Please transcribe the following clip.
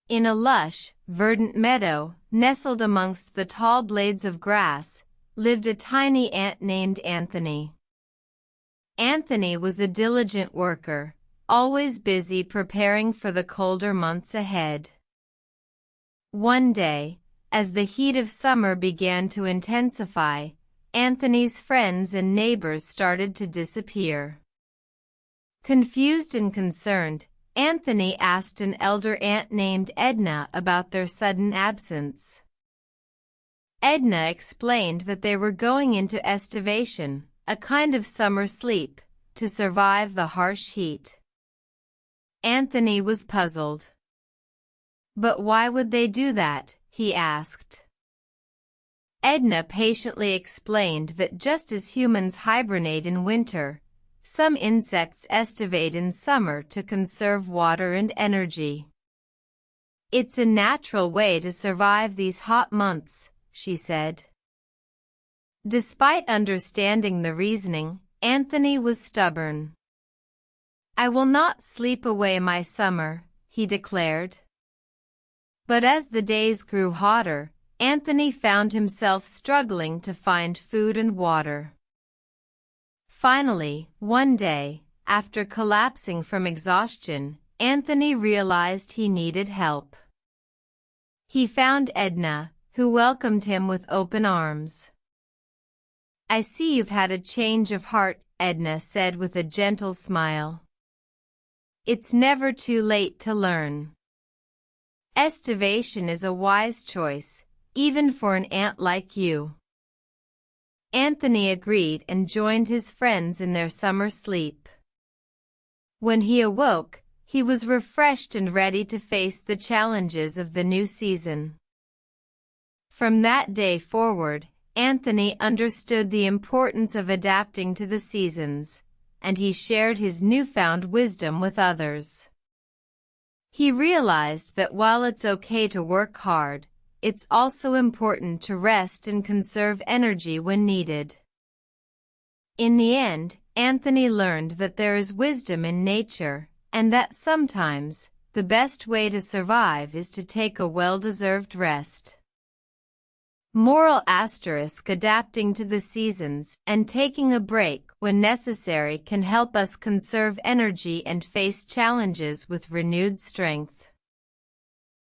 In a lush, verdant meadow, nestled amongst the tall blades of grass, lived a tiny ant named Anthony. Anthony was a diligent worker, always busy preparing for the colder months ahead. One day, as the heat of summer began to intensify, Anthony's friends and neighbors started to disappear. Confused and concerned, Anthony asked an elder ant named Edna about their sudden absence. Edna explained that they were going into aestivation, a kind of summer sleep, to survive the harsh heat. Anthony was puzzled. But why would they do that? He asked. Edna patiently explained that just as humans hibernate in winter, some insects aestivate in summer to conserve water and energy. It's a natural way to survive these hot months, she said. Despite understanding the reasoning, Anthony was stubborn. I will not sleep away my summer, he declared. But as the days grew hotter, Anthony found himself struggling to find food and water. Finally, one day, after collapsing from exhaustion, Anthony realized he needed help. He found Edna, who welcomed him with open arms. I see you've had a change of heart, Edna said with a gentle smile. It's never too late to learn. Aestivation is a wise choice, even for an ant like you. Anthony agreed and joined his friends in their summer sleep. When he awoke, he was refreshed and ready to face the challenges of the new season. From that day forward, Anthony understood the importance of adapting to the seasons, and he shared his newfound wisdom with others. He realized that while it's okay to work hard, it's also important to rest and conserve energy when needed. In the end, Anthony learned that there is wisdom in nature, and that sometimes, the best way to survive is to take a well-deserved rest. Moral asterisk: adapting to the seasons and taking a break when necessary can help us conserve energy and face challenges with renewed strength.